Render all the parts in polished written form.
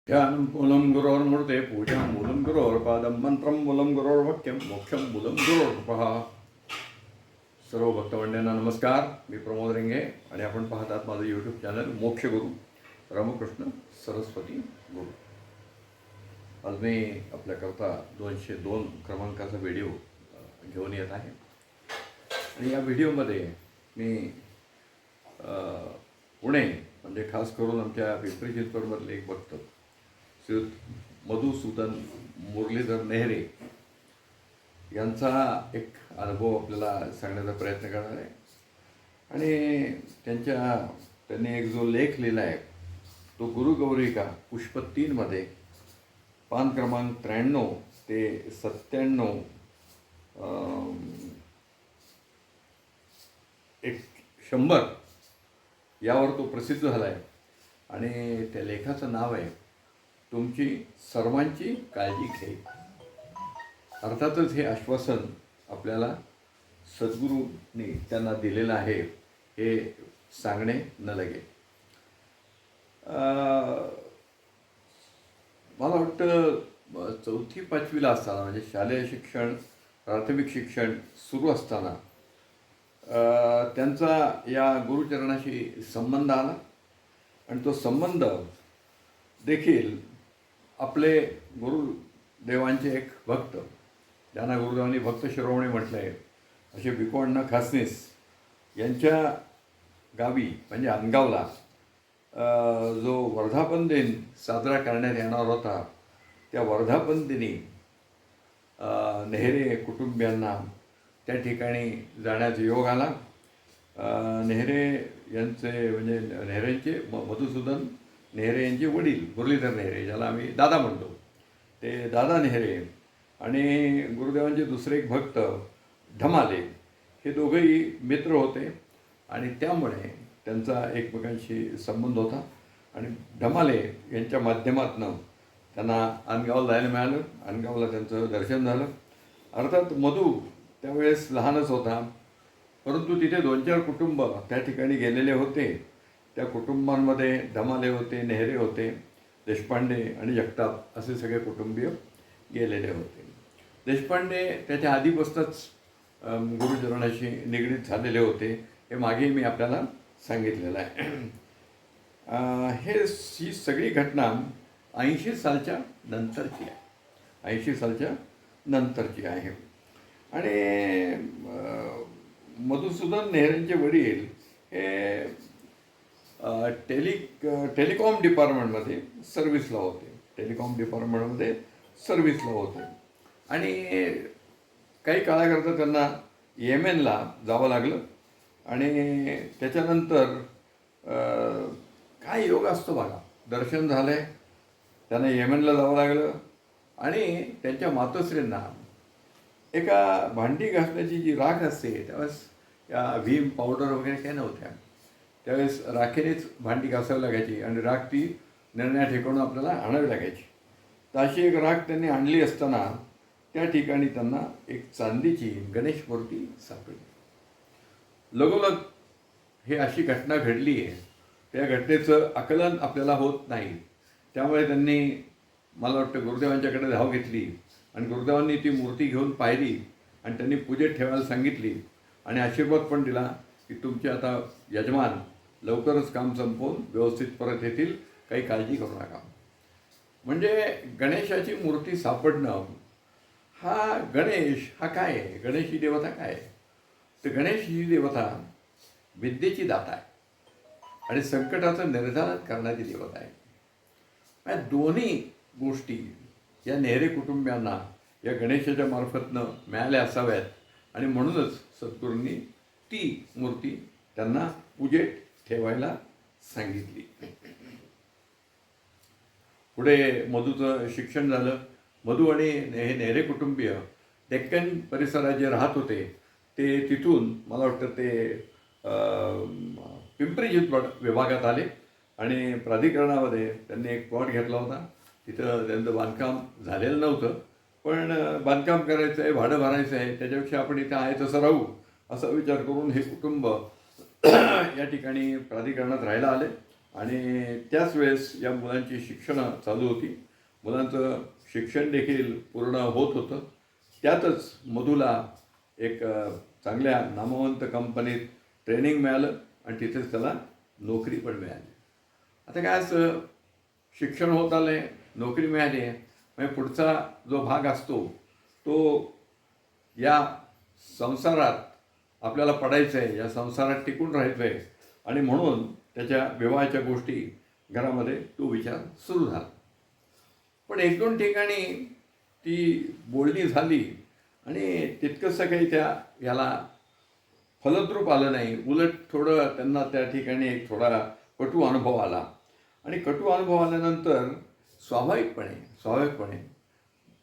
ध्यानं मूलं गुरोर्मूर्ते पूजां मूलं गुरोर्पादं मंत्रं मूलं गुरोर्वाक्यं मोक्षं मूलं गुरोर्पः. सर्व भक्तमंडळींना नमस्कार. मी प्रमोद रेंगे आणि आपण पाहतात माझं यूट्यूब चॅनल मोक्ष गुरु रामकृष्ण सरस्वती गुरु. आज मी आपल्याकरता 202 क्रमांकाचा व्हिडिओ घेऊन येत आहे आणि या व्हिडिओमध्ये मी पुणे म्हणजे खास करून आमच्या पिंपरी चिंचवडमधले एक भक्त श्री मधुसूदन मुरलीधर नेहरे यांचा एक अनुभव आपल्याला सांगण्याचा प्रयत्न करणार आहे. आणि त्यांनी एक जो लेख लिहिला आहे तो गुरुगौरिका पुष्प 3मध्ये पान क्रमांक 93 ते 97 100 यावर तो प्रसिद्ध झाला आहे. आणि त्या लेखाचं नाव आहे तुमची सर्वांची काळजी घे. अर्थातच हे आश्वासन आपल्याला सद्गुरूंनी त्यांना दिलेलं आहे हे सांगणे न लगे. मला वाटतं 4वी-5वीला असताना म्हणजे शालेय शिक्षण प्राथमिक शिक्षण सुरू असताना त्यांचा या गुरुचरणाशी संबंध आला आणि तो संबंध देखील आपले गुरुदेवांचे एक भक्त ज्यांना गुरुदेवांनी भक्त शिरोमणी म्हटलं आहे असे भिकू खासनीस यांच्या गावी म्हणजे अनगावला जो वर्धापन दिन साजरा करण्यात येणार होता त्या वर्धापन दिनी नेहरे कुटुंबियांना त्या ठिकाणी जाण्याचा योग आला. नेहरे यांचे म्हणजे नेहरेंचे मधुसूदन नेहरे यांचे वडील मुरलीधर नेहरे ज्याला आम्ही दादा म्हणतो ते दादा नेहरे आणि गुरुदेवांचे दुसरे एक भक्त ढमाले हे दोघंही मित्र होते आणि त्यामुळे त्यांचा एकमेकांशी संबंध होता. आणि ढमाले यांच्या माध्यमातून त्यांना अनगावला जायला मिळालं. अनगावला त्यांचं दर्शन झालं. अर्थात मधू त्यावेळेस लहानच होता परंतु तिथे 2-4 कुटुंब त्या ठिकाणी गेलेले होते. त्या कुटुंबांमध्ये ढमाले होते, नेहरे होते, देशपांडे आणि जगताप असे सगळे कुटुंबीय गेलेले होते. देशपांडे त्याच्या आधीपासूनच गुरुचरणाशी निगडीत झालेले होते हे मागे मी आपल्याला सांगितलेलं आहे. ही सगळी घटना 80 सालच्या नंतरची आहे. 80 सालच्या नंतरची आहे. आणि मधुसूदन नेहरेंचे वडील हे टेलिकॉम डिपार्टमेंटमध्ये सर्व्हिसला होते. टेलिकॉम डिपार्टमेंटमध्ये सर्व्हिसला होते आणि काही काळाकरता त्यांना येमेनला जावं लागलं. आणि त्याच्यानंतर काय योग असतो बघा, दर्शन झालं आहे त्यांना येमेनला जावं लागलं. आणि त्यांच्या मातोश्रींना एका भांडी घासण्याची जी राख असते त्यावेळेस या व्हीम पावडर वगैरे काही नव्हत्या त्यावेळेस राखेनेच भांडी घासावी लागायची आणि राख ती निर्णया ठिकाणून आपल्याला आणावी लागायची. तर अशी एक राख त्यांनी आणली असताना त्या ठिकाणी त्यांना एक चांदीची गणेश मूर्ती सापडली. लगोलग हे अशी घटना घडली आहे त्या घटनेचं आकलन आपल्याला होत नाही. त्यामुळे त्यांनी मला वाटतं गुरुदेवांच्याकडे धाव घेतली आणि गुरुदेवांनी ती मूर्ती घेऊन पाहिली आणि त्यांनी पूजेत ठेवायला सांगितली आणि आशीर्वाद पण दिला की तुमचे आता यजमान लवकरच काम संपवून व्यवस्थित परत येतील, काही काळजी करू नका. म्हणजे गणेशाची मूर्ती सापडणं हा गणेश हा काय आहे? गणेश ही देवता काय आहे? तर गणेश ही देवता विद्येची दाता आहे आणि संकटाचं निर्धारण करणारी देवता आहे. या दोन्ही गोष्टी या नेहरे कुटुंबियांना या गणेशाच्या मार्फतनं मिळाल्या असाव्यात आणि म्हणूनच सद्गुरूंनी ती मूर्ती त्यांना पूजेत ठेवायला सांगितली. पुढे मधूचं शिक्षण झालं. मधू आणि हे नेहरे कुटुंबीय डेक्कन परिसरात जे राहत होते ते तिथून मला वाटतं ते पिंपरी चिंचवड विभागात आले आणि प्राधिकरणामध्ये त्यांनी एक प्लॉट घेतला होता. तिथं त्यांचं बांधकाम झालेलं नव्हतं पण बांधकाम करायचं आहे, भाडं भरायचं आहे, त्याच्यापेक्षा आपण इथं आहे तसं राहू असा विचार करून हे कुटुंब या ठिकाणी प्राधिकरणात राहायला आले आणि त्याच वेळेस या मुलांची शिक्षणं चालू होती. मुलांचं शिक्षण देखील पूर्ण होत होतं. त्यातच मधूला एक चांगल्या नामवंत कंपनीत ट्रेनिंग मिळालं आणि तिथेच त्याला नोकरी पण मिळाली. आता काय असं शिक्षण होत आलं आहे, नोकरी मिळाली आहे, म्हणजे पुढचा जो भाग असतो तो या संसारात आपल्याला पडायचं आहे, या संसारात टिकून राहायचं आहे आणि म्हणून त्याच्या विवाहाच्या गोष्टी घरामध्ये तो विचार सुरू झाला. पण एक दोन ठिकाणी ती बोलणी झाली आणि तितकंसं काही याला फलद्रूप आलं नाही. उलट थोडं त्यांना त्या ठिकाणी एक थोडा कटू अनुभव आला आणि कटू अनुभव आल्यानंतर स्वाभाविकपणे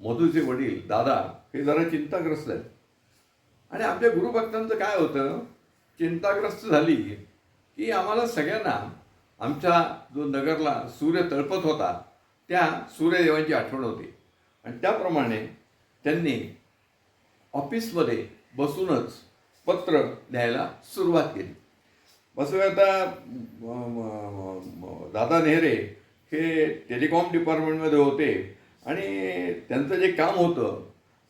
मधूचे वडील दादा हे जरा चिंताग्रस्त आहेत. आणि आपल्या गुरुभक्तांचं काय होतं, चिंताग्रस्त झाली की आम्हाला सगळ्यांना आमच्या जो नगरला सूर्य तळपत होता त्या सूर्यदेवांची आठवण होती. आणि त्याप्रमाणे त्यांनी ऑफिसमध्ये बसूनच पत्र लिहायला सुरुवात केली. बसं आता दादा नेहरे हे टेलिकॉम डिपार्टमेंटमध्ये होते आणि त्यांचं जे काम होतं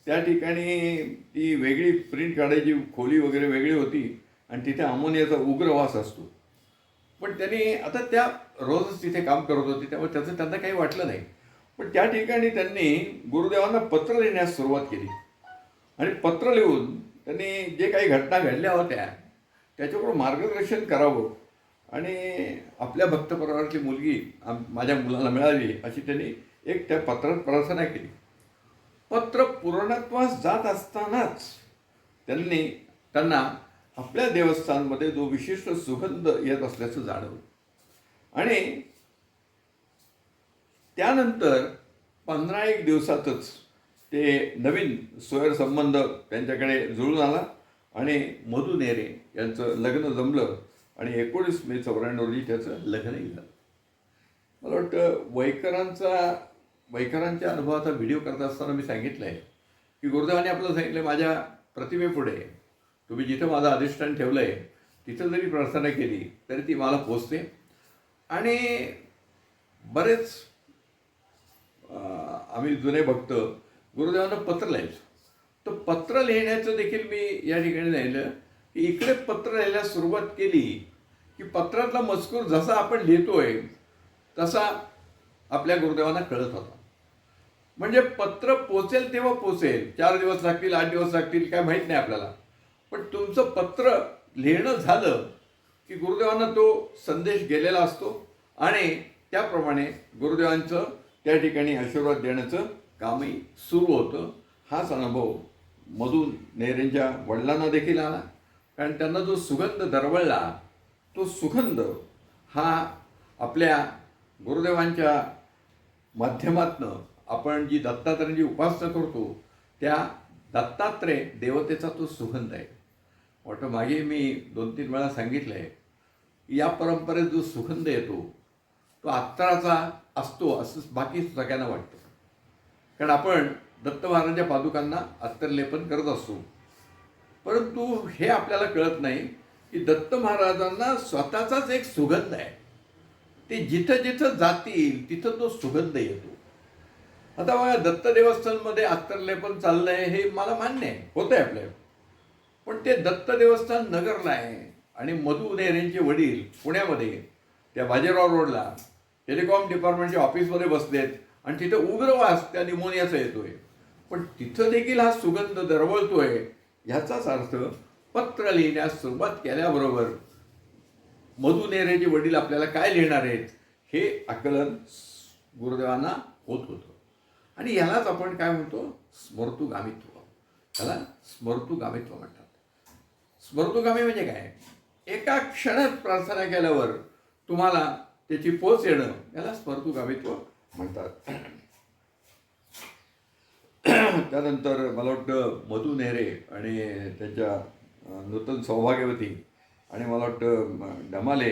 त्या ठिकाणी ती वेगळी प्रिंट काढायची खोली वगैरे वेगळी होती आणि तिथे अमोनियाचा उग्र वास असतो. पण त्यांनी आता त्या रोजच तिथे काम करत होते त्यामुळे त्याचं त्यांना काही वाटलं नाही. पण त्या ठिकाणी त्यांनी गुरुदेवांना पत्र लिहिण्यास सुरुवात केली आणि पत्र लिहून त्यांनी जे काही घटना घडल्या होत्या त्याच्याकडून मार्गदर्शन करावं आणि आपल्या भक्तपरिवारातली मुलगी माझ्या मुलाला मिळावी अशी त्यांनी एक त्या पत्रात प्रार्थना केली. पत्र पूर्णत्वास जात असतानाच त्यांना आपल्या देवस्थानमध्ये जो विशिष्ट सुगंध येत असल्याचं जाणवलं आणि त्यानंतर 15-1 दिवसातच ते नवीन सोयर संबंध त्यांच्याकडे जुळून आला आणि मधू नेरे यांचं लग्न जमलं आणि 19 मे 1994 रोजी त्याचं लग्नही झालं. मला वाटतं वैकरांच्या अनुभवाचा व्हिडिओ करत असताना मी सांगितलं आहे की गुरुदेवाने आपलं सांगितलं, माझ्या प्रतिमेपुढे तुम्ही जिथं माझं अधिष्ठान ठेवलं आहे तिथं जरी प्रार्थना केली तरी ती मला पोचते. आणि बरेच आम्ही जुने भक्त गुरुदेवांना पत्र लिहायचो. तर पत्र लिहिण्याचं देखील मी या ठिकाणी लिहिलं की इकडे पत्र लिहायला सुरुवात केली की पत्रातला मजकूर जसा आपण लिहितोय तसा आपल्या गुरुदेवांना कळत होता. म्हणजे पत्र पोचेल तेव्हा पोचेल, 4 दिवस लागतील 8 दिवस लागतील काय माहीत नाही आपल्याला, पण तुमचं पत्र लिहिणं झालं की गुरुदेवांना तो संदेश गेलेला असतो आणि त्याप्रमाणे गुरुदेवांचं त्या ठिकाणी आशीर्वाद देण्याचं कामही सुरू होतं. हाच अनुभव मधू नेहरेंच्या वडिलांना देखील आला, कारण त्यांना जो सुगंध दरवळला तो सुगंध हा आपल्या गुरुदेवांच्या माध्यमातनं आपण जी दत्तात्रेयांची उपासना करतो त्या दत्तात्रेय देवतेचा तो सुगंध आहे. वाटतं मागे मी 2-3 वेळा सांगितलं आहे की या परंपरेत जो सुगंध येतो तो अत्तराचा असतो असं बाकी सगळ्यांना वाटतं, कारण आपण दत्त महाराजांच्या पादुकांना अत्तरलेपन करत असतो. परंतु हे आपल्याला कळत नाही की दत्त महाराजांना स्वतःचाच एक सुगंध आहे. ते जिथं जिथं जातील तिथं तो सुगंध येतो. आता बघा, दत्त देवस्थानमध्ये अत्तरलेपन चाललंय हे मला मान्य आहे, होतं आहे आपल्या, पण ते दत्त देवस्थान नगरला आहे आणि मधू नेहरेंचे वडील पुण्यामध्ये त्या बाजीराव रोडला टेलिकॉम डिपार्टमेंटच्या ऑफिसमध्ये बसलेत आणि तिथं उग्रवास त्या निमोनियाचा येतोय, पण तिथं देखील हा सुगंध दरवळतोय. ह्याचाच अर्थ पत्र लिहिण्यास सुरुवात केल्याबरोबर मधू नेहरेचे वडील आपल्याला काय लिहिणार आहेत हे आकलन गुरुदेवांना होत होतं. आणि यालाच आपण काय म्हणतो, स्मृतुगामित्व. त्याला स्मृतुगामित्व म्हणतात. स्मृतुगामी म्हणजे काय, एका क्षणात प्रार्थना केल्यावर तुम्हाला त्याची पोच येणं याला स्मृतुगामित्व म्हणतात. त्यानंतर मला वाटतं मधू नेहरे आणि त्यांच्या नूतन सौभाग्यवती आणि मला वाटतं डमाले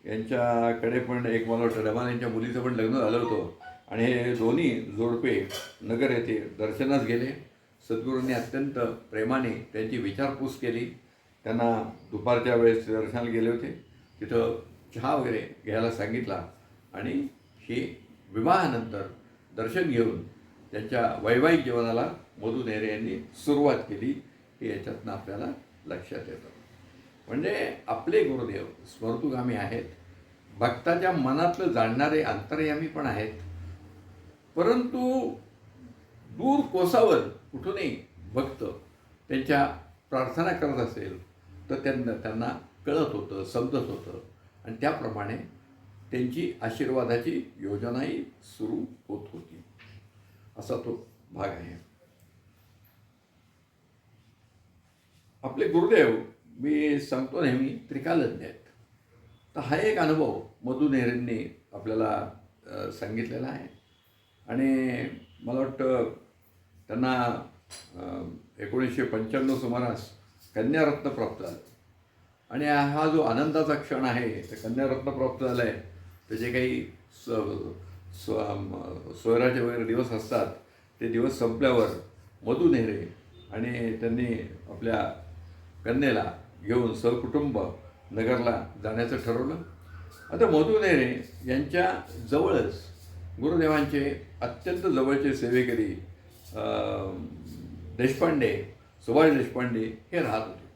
यांच्याकडे पण एक, मला वाटतं डमाले यांच्या मुलीचं पण लग्न झालं होतं आणि हे दोन्ही जोडपे नगर येथे दर्शनास गेले. सद्गुरूंनी अत्यंत प्रेमाने त्यांची विचारपूस केली. त्यांना दुपारच्या वेळेस दर्शनाला गेले होते. तिथं चहा वगैरे घ्यायला सांगितला आणि हे विवाहानंतर दर्शन घेऊन त्यांच्या वैवाहिक जीवनाला मधु नेहरे यांनी सुरुवात केली हे याच्यातनं आपल्याला लक्षात येतं. म्हणजे आपले गुरुदेव स्मृतुगामी आहेत, भक्ताच्या मनातलं जाणणारे अंतर्यामी पण आहेत, परंतु दूर कोसावर कुठूनही भक्त त्यांच्या प्रार्थना करत असेल तर त्यांना कळत होतं, समजत होतं आणि त्याप्रमाणे त्यांची आशीर्वादाची योजनाही सुरू होत होती. असा तो भाग आहे. आपले गुरुदेव मी सांगतो नेहमी त्रिकालज्ञ आहेत. तर हा एक अनुभव मधु नेहरेंनी आपल्याला सांगितलेला आहे आणि मला वाटतं त्यांना 1995 सुमारास कन्यारत्न प्राप्त झालं आणि हा जो आनंदाचा क्षण आहे ते कन्यारत्न प्राप्त झालं आहे. त्याचे काही सोयराचे वगैरे दिवस असतात, ते दिवस संपल्यावर मधु नेहरे आणि त्यांनी आपल्या कन्येला घेऊन सहकुटुंब नगरला जाण्याचं ठरवलं. आता मधु नेहरे यांच्या जवळच गुरुदेवांचे अत्यंत जवळचे सेवेकरी देशपांडे, सुभाष देशपांडे हे राहत होते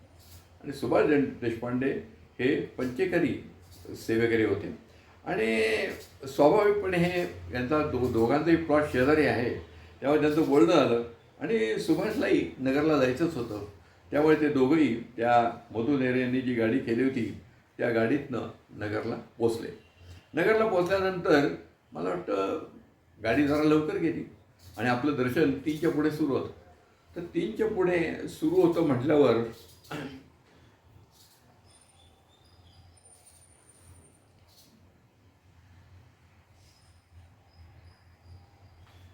आणि सुभाष देशपांडे हे पंचेकरी सेवेकरी होते आणि स्वाभाविकपणे हे यांचा दोघांचाही प्लॉट शेजारी आहे, तेव्हा त्यांचं बोलणं झालं आणि सुभाषलाही नगरला जायचंच होतं. त्यामुळे ते दोघंही त्या मधु नेहरे यांनी जी गाडी केली होती त्या गाडीतनं नगरला पोचले. नगरला पोचल्यानंतर मला वाटतं गाडी जरा लवकर गेली आणि आपलं दर्शन 3च्या पुढे सुरू होतं. तर 3च्या पुढे सुरू होतं म्हटल्यावर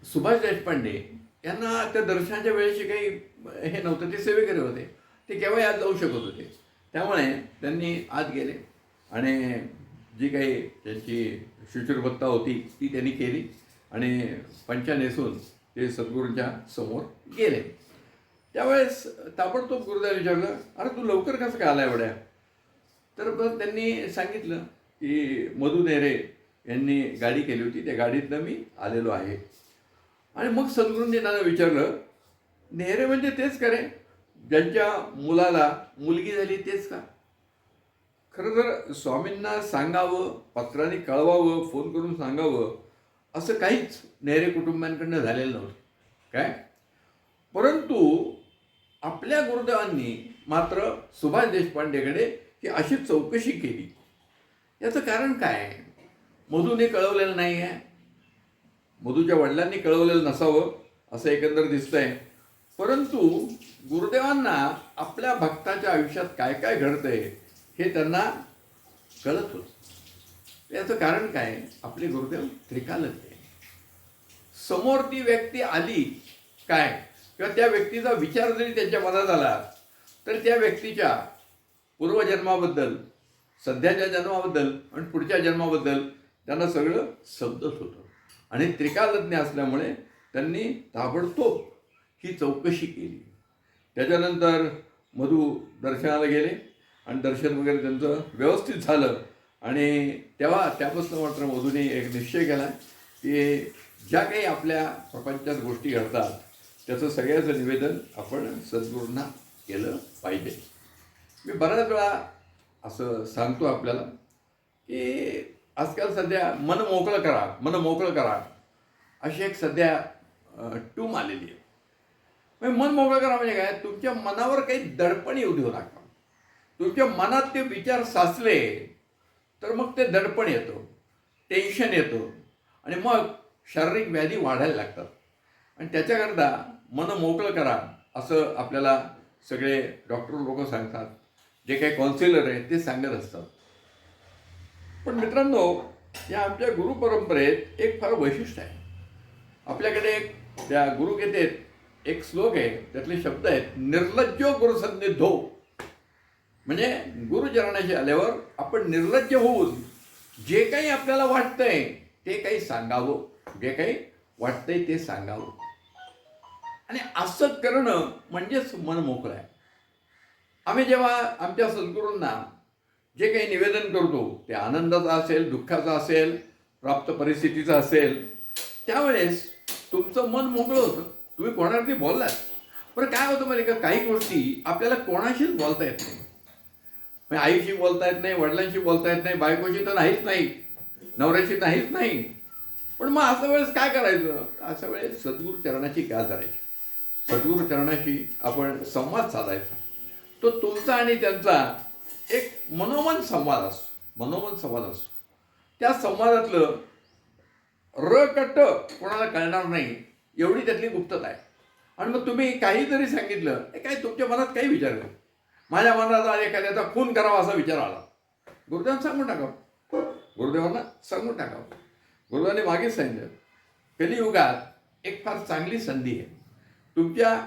सुभाष देशपांडे यांना त्या दर्शनाच्या वेळेशी काही हे नव्हतं, ते सेवेकरी होते, ते केव्हाही आत जाऊ शकत होते. त्यामुळे त्यांनी आत गेले आणि जी काही त्यांची शुचिर्भत्ता होती ती त्यांनी केली आणि पंचा नेसून ते सद्गुरूंच्या समोर गेले. त्यावेळेस ताबडतोब गुरुदेव विचारलं, अरे तू लवकर कसं काय आला एवढ्या? तर बस त्यांनी सांगितलं की मधु नेहरे यांनी गाडी केली होती, त्या गाडीतनं मी आलेलो आहे. आणि मग सद्गुरूंनी त्यांना विचारलं, नेहरे म्हणजे तेच का रे, ज्यांच्या मुलाला मुलगी झाली तेच का? खरं तर स्वामींना सांगावं, पत्राने कळवावं, फोन करून सांगावं असं काहीच नेहरे कुटुंबियांकडनं झालेलं नव्हतं काय. परंतु आपल्या गुरुदेवांनी मात्र सुभाष देशपांडेकडे ही अशी चौकशी केली. याचं कारण काय? मधूने कळवलेलं नाही आहे, मधूच्या वडिलांनी कळवलेलं नसावं असं एकंदर दिसतंय. परंतु गुरुदेवांना आपल्या भक्ताच्या आयुष्यात काय काय घडतंय हे त्यांना कळत होतं. याचं कारण काय? आपले गुरुदेव त्रिकालज्ञ. समोर ती व्यक्ती आली काय किंवा त्या व्यक्तीचा विचार जरी त्यांच्या मनात आला तर त्या व्यक्तीच्या पूर्वजन्माबद्दल, सध्याच्या जन्माबद्दल आणि पुढच्या जन्माबद्दल त्यांना सगळं समजत होतं. आणि त्रिकालज्ञ असल्यामुळे त्यांनी ताबडतोब ही चौकशी केली. त्याच्यानंतर मधु दर्शनाला गेले आणि दर्शन वगैरे त्यांचं व्यवस्थित झालं आणि त्यापासून मात्र मधुने एक निश्चय केला की ज्या काही आपल्या प्रपंचात गोष्टी घडतात त्याचं सगळ्याचं निवेदन आपण सद्गुरूंना केलं पाहिजे. मी बऱ्याच वेळा असं सांगतो आपल्याला की आजकाल सध्या मन मोकळं करा अशी एक सध्या टूम आलेली आहे. म्हणजे मन मोकळं करा म्हणजे काय? तुमच्या मनावर काही दडपण येऊ देऊ नका. तुमच्या मनात ते विचार साचले तर मग ते दडपण येतं, टेन्शन येतं आणि मग शारीरिक व्याधी वाढायला लागतात. आणि त्याच्याकरता मन मोकळं करा असं आपल्याला सगळे डॉक्टर लोक सांगतात, जे काही काउन्सिलर आहेत ते सांगत असतात. पण मित्रांनो, या आमच्या गुरुपरंपरेत एक फार वैशिष्ट्य आहे. आपल्याकडे त्या गुरुगीतेत एक श्लोक आहे, त्यातले शब्द आहेत, निर्लज्जो गुरुसन्निधो. म्हणजे गुरुचरणाशी आल्यावर आपण निर्लज्ज होऊन जे काही आपल्याला वाटतंय ते काही सांगावं, जे काही वाटतंय ते सांगावं. आणि असं करणं म्हणजेच मन मोकळं आहे. आम्ही जेव्हा आमच्या सद्गुरूंना जे काही निवेदन करतो ते आनंदाचा असेल, दुःखाचा असेल, प्राप्त परिस्थितीचा असेल, त्यावेळेस तुमचं मन मोकळं होतं. तुम्ही कोणावरती बोललात. पण काय होतं माहिती का, काही गोष्टी आपल्याला कोणाशीच बोलता येत नाही. म्हणजे आईशी बोलता येत नाही, वडिलांशी बोलता येत नाही, बायकोशी तर नाहीच नाही, नवऱ्याशी नाहीच नाही. पण मग अशा वेळेस काय करायचं? अशा वेळेस सद्गुरू चरणाची गाठ धरायची. सद्गुरू चरणाशी आपण संवाद साधायचा. तो तुमचा आणि त्यांचा एक मनोमन संवाद असतो. मनोमन संवाद असतो. त्या संवादातलं रकट कोणाला कळणार नाही एवढी त्यातली गुप्तता आहे. आणि मग तुम्ही काही जरी सांगितलं, हे काय तुमच्या मनात काही विचार नाही. माझ्या मनात एखाद्याचा खून करावा असा विचार आला, गुरुदेवांना सांगून टाकावं. गुरुदेवांना सांगून टाकावं. गुरुदेवांनी मागेच सांगितलं, कलियुगात एक फार चांगली संधी आहे. तुमच्या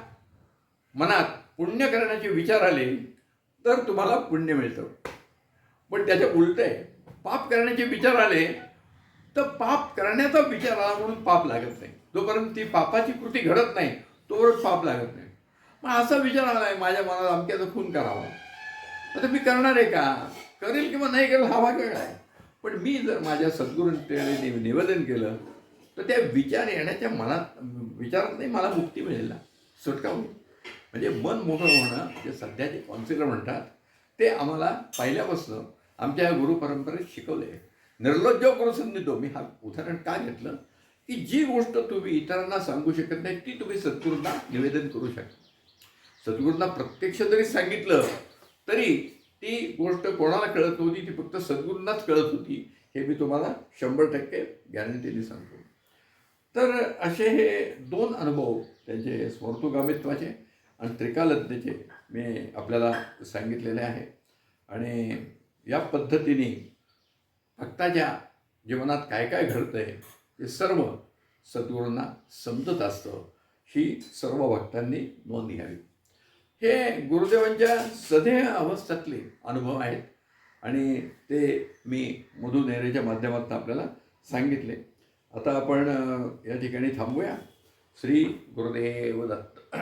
मनात पुण्य करण्याचे विचार आले तर तुम्हाला पुण्य मिळतं. पण त्याच्या उलट आहे, पाप करण्याचे विचार आले तर पाप करण्याचा विचार आला म्हणून पाप लागत नाही. जोपर्यंत ती पापाची कृती घडत नाही तोपर्यंत पाप लागत नाही. मग असा विचार आला आहे माझ्या मनात, अमक्याचा खून करावा. आता मी करणार आहे का? करेल किंवा नाही करेल हा भाग वेगळा आहे. पण मी जर माझ्या सद्गुरूंकडे निवेदन केलं तर त्या विचार येण्याच्या विचारात नाही मला मुक्ती मिळेल ना, सुटका होईल. म्हणजे मन मोकळं होणं जे सध्याचे कॉन्सिलर म्हणतात ते आम्हाला पहिल्यापासून आमच्या गुरु परंपरेत शिकवले. निर्लज्ज गुरुसंधीतो. मी हा उदाहरण का घेतलं की जी गोष्ट तुम्ही इतरांना सांगू शकत नाही ती तुम्ही सद्गुरूंना निवेदन करू शकता. सद्गुरूंना प्रत्यक्ष जरी सांगितलं तरी ती गोष्ट कोणाला कळत नव्हती, ती फक्त सद्गुरूंनाच कळत होती. हे मी तुम्हाला 100% गॅरंटीने सांगतो. तर असे हे 2 अनुभव त्यांचे स्मृतुगामित्वाचे आणि त्रिकालज्ञेचे मी आपल्याला सांगितलेले आहे. आणि या पद्धतीने भक्ताच्या जीवनात काय काय घडतंय ते सर्व सद्गुरूंना समजत असतं. ही सर्व भक्तांनी नोंद घ्यावी. हे गुरुदेवांच्या सदेह अवस्थेतले अनुभव आहेत आणि ते मी मधु नेरेच्या माध्यमातून आपल्याला सांगितले. आता आपण या ठिकाणी थांबूया. श्री गुरुदेव दत्त.